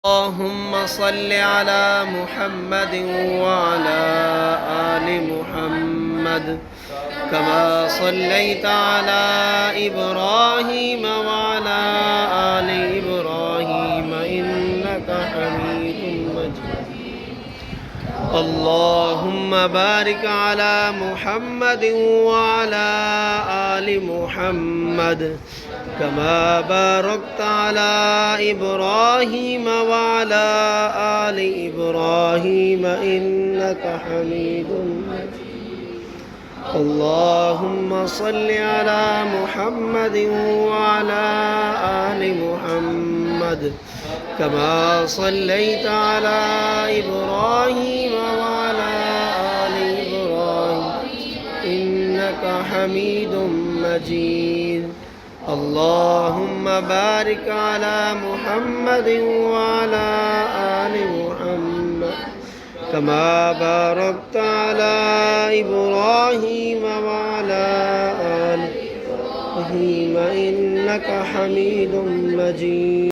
اللهم صل على محمد وعلى آل محمد كما صليت على إبراهيم وعلى آل إبراهيم إنك حميد مجيد. اللهم بارك على محمد وعلى آل محمد كما باركت على إبراهيم وعلى آل إبراهيم إنك حميد مجيد. اللهم صل على محمد وعلى آل محمد كما صليت على إبراهيم وعلى آل إبراهيم إنك حميد مجيد. اللهم بارك على محمد وعلى آل محمد كما باركت على إبراهيم وعلى آل إبراهيم إنك حميد مجيد.